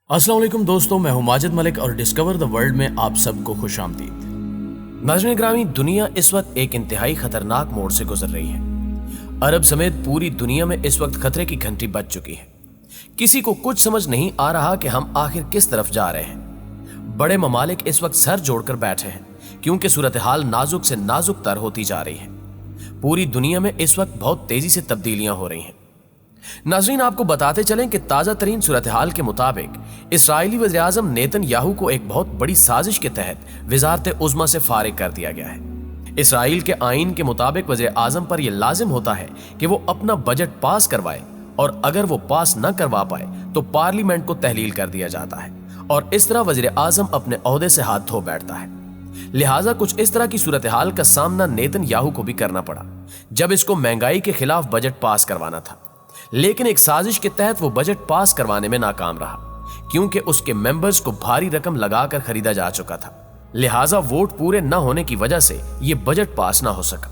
अस्सलाम वालेकुम दोस्तों, मैं हूं माजिद मलिक और डिस्कवर द वर्ल्ड में आप सबको खुश आमदीद। नाज़रीन ग्रामी, दुनिया इस वक्त एक इंतहाई खतरनाक मोड़ से गुजर रही है। अरब समेत पूरी दुनिया में इस वक्त खतरे की घंटी बज चुकी है। किसी को कुछ समझ नहीं आ रहा कि हम आखिर किस तरफ जा रहे हैं। बड़े ममालिक इस वक्त सर जोड़कर बैठे हैं क्योंकि सूरत हाल नाजुक से नाजुक तर होती जा रही है। पूरी दुनिया में इस वक्त बहुत तेजी से तब्दीलियां हो रही हैं। नाज़रीन, आपको बताते चलें कि ताज़ा तरीन सूरत हाल के मुताबिक इसराइली वज़ीर-ए-आज़म नेतन्याहू को एक बहुत बड़ी साजिश के तहत वज़ारत उज़्मा से फारिग कर दिया गया है। इसराइल के आईन के मुताबिक वज़ीर-ए-आज़म पर यह लाजिम होता है कि वो अपना बजट पास करवाए, और अगर वो पास न करवा पाए तो पार्लियामेंट को तहलील कर दिया जाता है और इस तरह वज़ीर-ए-आज़म अपने ओहदे से हाथ धो बैठता है। लिहाजा कुछ इस तरह की सूरत हाल का सामना नेतन्याहू को भी करना पड़ा जब इसको महंगाई के खिलाफ बजट पास करवाना था। लेकिन एक साजिश के तहत वो बजट पास करवाने में नाकाम रहा क्योंकि उसके मेंबर्स को भारी रकम लगाकर खरीदा जा चुका था। लिहाजा वोट पूरे न होने की वजह से ये बजट पास ना हो सका।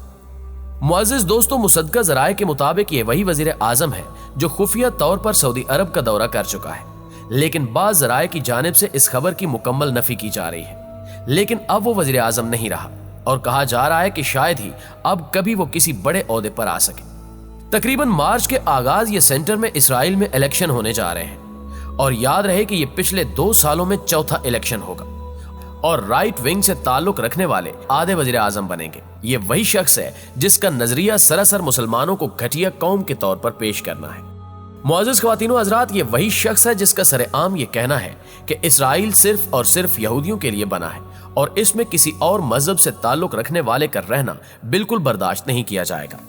मुअज़्ज़िज़ दोस्तों, मुसद्दक़ा ज़राए के मुताबिक ये वही वज़ीर आज़म है जो खुफिया तौर पर सऊदी अरब का दौरा कर चुका है, लेकिन बाज़ ज़राए की जानिब से इस खबर की मुकम्मल नफी की जा रही है। लेकिन अब वो वज़ीर आज़म नहीं रहा और कहा जा रहा है कि शायद ही अब कभी वो किसी बड़े ओहदे पर आ सके। तकरीबन मार्च के आगाज ये सेंटर में इसराइल में इलेक्शन होने जा रहे हैं और याद रहे कि ये पिछले 2 सालों में चौथा इलेक्शन होगा और राइट विंग से ताल्लुक रखने वाले आधे वज़ीर आज़म बनेंगे। ये वही शख्स है जिसका नजरिया सरासर मुसलमानों को घटिया कौम के तौर पर पेश करना है। मुअज़्ज़िज़ ख्वातीनो हज़रात, ये वही शख्स है जिसका सरेआम ये कहना है कि इसराइल सिर्फ और सिर्फ यहूदियों के लिए बना है और इसमें किसी और मजहब से ताल्लुक रखने वाले का रहना बिल्कुल बर्दाश्त नहीं किया जाएगा।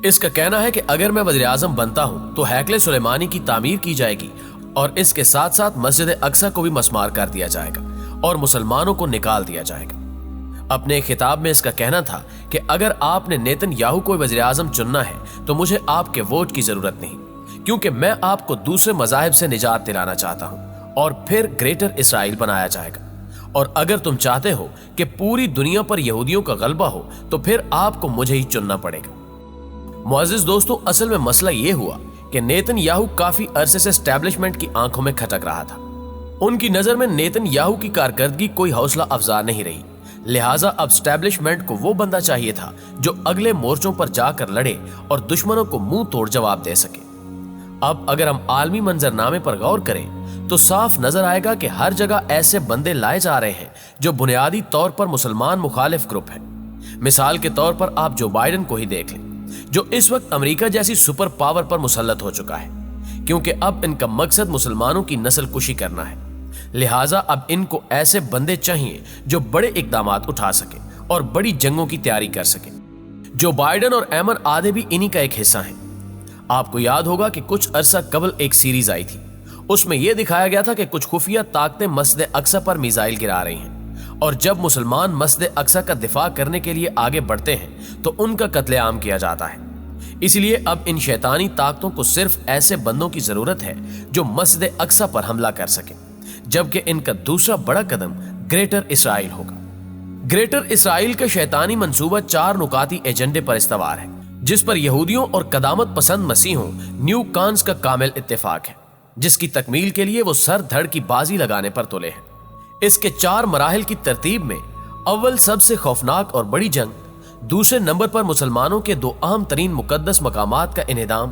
इसका कहना है कि अगर मैं वज़ीर आज़म बनता हूं तो हैकले सुलेमानी की तामीर की जाएगी और इसके साथ साथ मस्जिद अक्सा को भी मस्मार कर दिया जाएगा और मुसलमानों को निकाल दिया जाएगा। अपने खिताब में इसका कहना था कि अगर आपने नेतन्याहू को वज़ीर आज़म चुनना है तो मुझे आपके वोट की जरूरत नहीं, क्योंकि मैं आपको दूसरे मज़ाहिब से निजात दिलाना चाहता हूं और फिर ग्रेटर इसराइल बनाया जाएगा। और अगर तुम चाहते हो कि पूरी दुनिया पर यहूदियों का गलबा हो तो फिर आपको मुझे ही चुनना पड़ेगा। मुअज़्ज़िज़ दोस्तों, असल में मसला ये हुआ कि नेतन्याहू काफी अरसे से एस्टैब्लिशमेंट की आंखों में खटक रहा था। उनकी नजर में नेतन्याहू की कारकर्दगी कोई हौसला अफजा नहीं रही। लिहाजा अब एस्टैब्लिशमेंट को वो बंदा चाहिए था जो अगले मोर्चों पर जाकर लड़े और दुश्मनों को मुंह तोड़ जवाब दे सके। अब अगर हम आलमी मंजरनामे पर गौर करें तो साफ नजर आएगा कि हर जगह ऐसे बंदे लाए जा रहे हैं जो बुनियादी तौर पर मुसलमान मुखालिफ ग्रुप है। मिसाल के तौर पर आप जो बाइडन को ही देख लें, जो इस वक्त अमेरिका जैसी सुपर पावर पर मुसल्लत हो चुका है, क्योंकि अब इनका मकसद मुसलमानों की नस्ल कुशी करना है। लिहाजा अब इनको ऐसे बंदे चाहिए जो बड़े इकदामात उठा सके और बड़ी जंगों की तैयारी कर सके। जो बाइडन और ऐमन आधे भी इन्हीं का एक हिस्सा हैं। आपको याद होगा कि कुछ अरसा कबल एक सीरीज आई थी, उसमें यह दिखाया गया था कि कुछ खुफिया ताकतें मस्जिद अक्सा पर मिसाइल गिरा रही हैं और जब मुसलमान मस्जिद अक्सा का दिफा करने के लिए आगे बढ़ते हैं तो उनका कत्लेआम किया जाता है। इसलिए अब इन शैतानी ताकतों को सिर्फ ऐसे बंदों की जरूरत है जो मस्जिद अक्सा पर हमला कर सके, जबकि इनका दूसरा बड़ा कदम ग्रेटर इसराइल होगा। ग्रेटर इसराइल का शैतानी मंसूबा 4 नुकाती एजेंडे पर इस्तवार है, जिस पर यहूदियों और कदामत पसंद मसीहों न्यू कांस का कामिल इत्तेफाक है, जिसकी तकमील के लिए वो सर धड़ की बाजी लगाने पर तुले हैं। इसके 4 मराहिल की तरतीब में अव्वल सबसे खौफनाक और बड़ी जंग, दूसरे नंबर पर मुसलमानों के 2 अहम तरीन मुकद्दस मकामात का इन्हिदाम,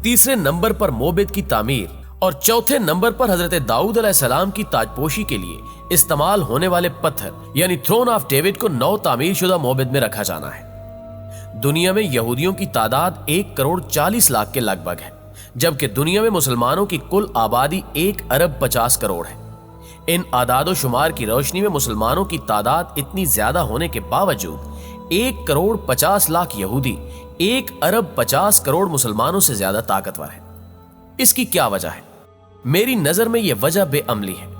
तीसरे नंबर पर मोबिद की तामीर और चौथे नंबर पर हजरत दाऊद अलैहिस्सलाम की ताजपोशी के लिए इस्तेमाल होने वाले पत्थर यानी थ्रोन ऑफ डेविड को 9 तामीर शुदा मोबिद में रखा जाना है। दुनिया में यहूदियों की तादाद 1 करोड़ 40 लाख के लगभग है, जबकि दुनिया में मुसलमानों की कुल आबादी 1 अरब 50 करोड़ है। इन आदादो शुमार की रोशनी में मुसलमानों की तादाद इतनी ज्यादा होने के बावजूद 1 करोड़ 50 लाख यहूदी 1 अरब 50 करोड़ मुसलमानों से ज्यादा ताकतवर है। इसकी क्या वजह है? मेरी नजर में यह वजह बेअमली है।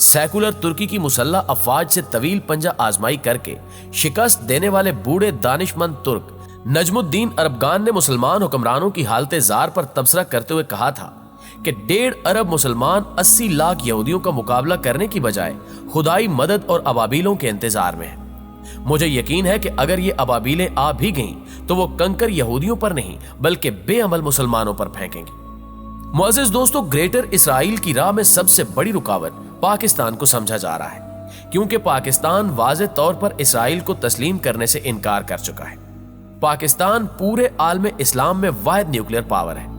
सेकुलर तुर्की की मुसल्ला अफवाज से तवील पंजा आजमाई करके शिकस्त देने वाले बूढ़े दानिशमंद तुर्क नजमुद्दीन अरबगान ने मुसलमान हुक्मरानों की हालत जार पर तबसरा करते हुए कहा था कि 1.5 अरब मुसलमान 80 लाख यहूदियों का मुकाबला करने की बजाय खुदाई मदद और अबाबीलों के इंतजार में है। मुझे यकीन है कि अगर ये अबाबीलें आ भी गईं तो वो कंकर यहूदियों पर नहीं बल्कि बेअमल मुसलमानों पर फेंकेंगे। मुअज़्ज़िज़ दोस्तों, ग्रेटर इसराइल की राह में सबसे बड़ी रुकावट पाकिस्तान को समझा जा रहा है, क्योंकि पाकिस्तान वाज़ेह तौर पर इसराइल को तस्लीम करने से इनकार कर चुका है। पाकिस्तान पूरे आलम इस्लाम में वाहिद न्यूक्लियर पावर है।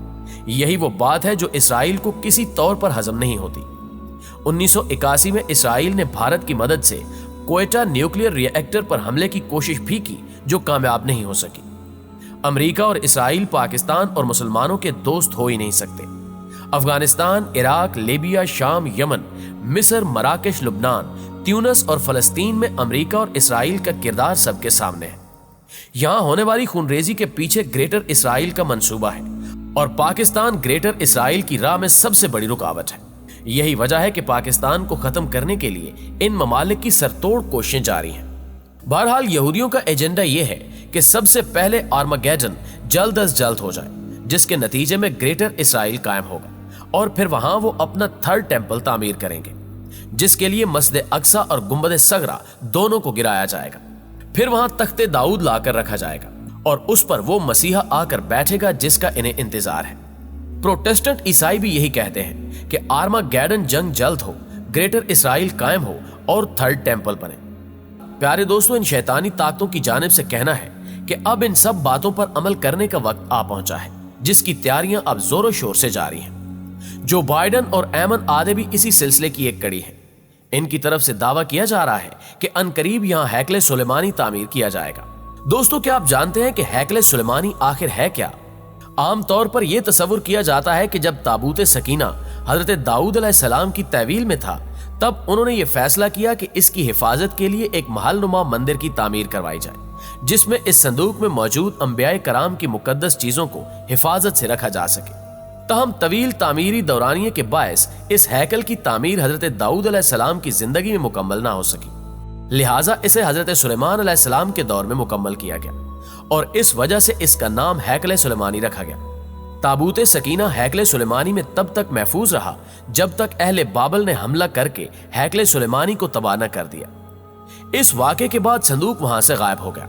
यही वो बात है जो इसराइल को किसी तौर पर हजम नहीं होती। 1981 में इसराइल ने भारत की मदद से क्वेटा न्यूक्लियर रिएक्टर पर हमले की कोशिश भी की, जो कामयाब नहीं हो सकी। अमेरिका और इसराइल पाकिस्तान और मुसलमानों के दोस्त हो ही नहीं सकते। अफगानिस्तान, इराक, लीबिया, शाम, यमन, मिस्र, मराकश, लुबनान, ट्यूनस और फलस्तीन में अमेरिका और इसराइल का किरदार सबके सामने है। यहां होने वाली खूनरेजी के पीछे ग्रेटर इसराइल का मंसूबा है और पाकिस्तान ग्रेटर इसराइल की राह में सबसे बड़ी रुकावट है। यही वजह है कि पाकिस्तान को खत्म करने के लिए इन ममालिक की सरतोड़ कोशिशें जारी हैं। बहरहाल यहूदियों का एजेंडा यह है कि सबसे पहले आर्मागेडन जल्द अज जल्द हो जाए, जिसके नतीजे में ग्रेटर इसराइल कायम होगा और फिर वहां वो अपना थर्ड टेंपल तामीर करेंगे, जिसके लिए मस्जिद अक्सा और गुंबद सगरा दोनों को गिराया जाएगा। फिर वहां तख्ते दाऊद लाकर रखा जाएगा और उस पर वो मसीहा आकर बैठेगा जिसका इन्हें इंतजार है। प्रोटेस्टेंट ईसाई भी यही कहते हैं कि आर्मागेडन जंग जल्द हो, ग्रेटर इसराइल कायम हो और थर्ड टेंपल बने। प्यारे दोस्तों, इन शैतानी ताकतों की जानिब से कहना है कि अब इन सब बातों पर अमल करने का वक्त आ पहुंचा है, जिसकी तैयारियां अब जोरों शोर से जारी हैं। जो बाइडन और ऐमन आदे भी इसी सिलसिले की एक कड़ी है। इनकी तरफ से दावा किया जा रहा है कि अनकरीब यहां हैकले सुलेमानी तामीर किया जाएगा। दोस्तों, क्या आप जानते हैं कि हैकले सुलेमानी आखिर है क्या? आमतौर पर यह तस्वुर किया जाता है कि जब ताबूत सकीना हजरत दाऊद अलैहिस्सलाम की तहवील में था, तब उन्होंने ये फैसला किया कि इसकी हिफाजत के लिए एक महलनुमा मंदिर की तामीर करवाई जाए, जिसमें इस संदूक में मौजूद अंबियाए कराम की मुकद्दस चीजों को हिफाजत से रखा जा सके। तहम तवील तामीरी दौरानिये के बायस इस हैकल की तामीर हजरत दाऊद अलैहिस्सलाम की जिंदगी में मुकम्मल ना हो सकी, लिहाजा इसे हजरत सुलेमान अलैहिस्सलाम के दौर में मुकम्मल किया गया और इस वजह से इसका नाम हैकले सुलेमानी रखा गया। ताबूत सकीना हैकले सुलेमानी में तब तक महफूज रहा जब तक अहले बाबल ने हमला करके हैकले सुलेमानी को तबाह न कर दिया। इस वाक़े के बाद संदूक वहां से गायब हो गया।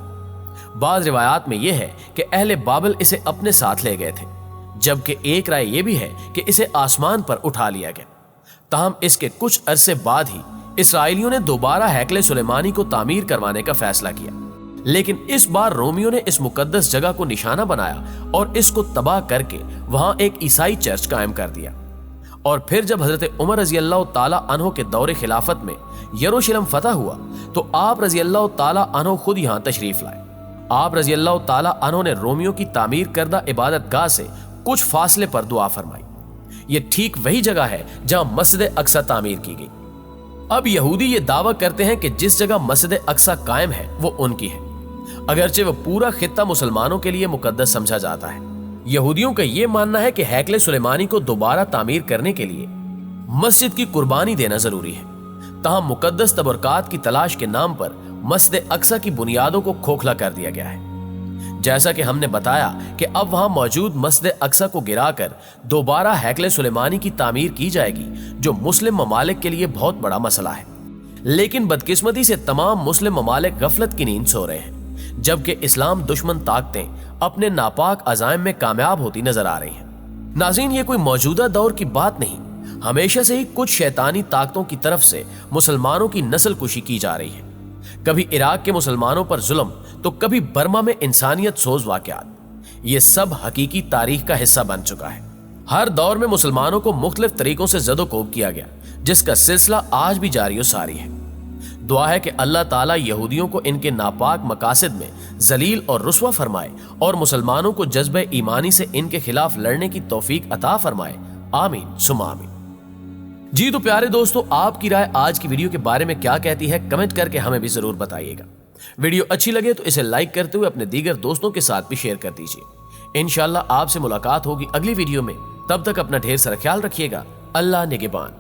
बाद रिवायात में यह है कि अहले बाबल इसे अपने साथ ले गए थे, जबकि एक राय यह भी है कि इसे आसमान पर उठा लिया गया। ताहम इसके कुछ अरसे बाद ही इसराइलियों ने दोबारा हैकले सुलेमानी को तामीर करवाने का फैसला किया, लेकिन इस बार रोमियों ने इस मुकद्दस जगह को निशाना बनाया और इसको तबाह करके वहां एक ईसाई चर्च कायम कर दिया। और फिर जब हजरत उमर रजी अल्लाह ताला अन्हो के दौरे खिलाफत में यरूशलेम फतह हुआ, तो आप रजी अल्लाह ताला अन्हो खुद यहां तशरीफ लाए। आप रजी अल्लाह ताला अन्हो ने रोमियों की तामीर करदा इबादत गाह से कुछ फासले पर दुआ फरमाई। यह ठीक वही जगह है जहां मस्जिद अक्सा तामीर की गई। अब यहूदी ये दावा करते हैं कि जिस जगह मस्जिद अक्सा कायम है वो उनकी है, अगरचे वह पूरा खित्ता मुसलमानों के लिए मुकद्दस समझा जाता है। यहूदियों का यह मानना है कि हैकले सुलेमानी को दोबारा तामीर करने के लिए मस्जिद की कुर्बानी देना जरूरी है। तहां मुकद्दस तबरकात की तलाश के नाम पर मस्जिद अक्सा की बुनियादों को खोखला कर दिया गया है। जैसा कि हमने बताया कि अब वहां मौजूद मस्जिद अक्सा को गिराकर दोबारा हैकले सुलेमानी की तामीर की जाएगी, जो मुस्लिम ममालिक के लिए बहुत बड़ा मसला है। लेकिन बदकिस्मती से तमाम मुस्लिम ममालिक गफलत की नींद सो रहे हैं, जबकि इस्लाम दुश्मन ताकतें अपने नापाक अज़ाइम में कामयाब होती नजर आ रही हैं। नाज़रीन, ये कोई मौजूदा दौर की बात नहीं, हमेशा से ही कुछ शैतानी ताकतों की तरफ से मुसलमानों की नस्ल कुशी की जा रही है। कभी इराक के मुसलमानों पर जुल्म, तो कभी बर्मा में इंसानियत सोज वाक़यात। ये सब हकीकी तारीख का हिस्सा बन चुका है। हर दौर में मुसलमानों को मुख्तलिफ तरीकों से ज़दोकोब किया गया, जिसका सिलसिला आज भी जारी और सारी है। दुआ है कि अल्लाह ताला यहूदियों को इनके नापाक मकासद में जलील और रुस्वा फरमाए और मुसलमानों को जज्बे ईमानी से इनके खिलाफ लड़ने की तौफीक अता फरमाए। आमीन सुम्मा आमीन। जी तो प्यारे दोस्तों, आपकी राय आज की वीडियो के बारे में क्या कहती है, कमेंट करके हमें भी जरूर बताइएगा। वीडियो अच्छी लगे तो इसे लाइक करते हुए अपने दीगर दोस्तों के साथ भी शेयर कर दीजिए। इंशाल्लाह आपसे मुलाकात होगी अगली वीडियो में। तब तक अपना ढेर सारा ख्याल रखिएगा। अल्लाह निगहबान।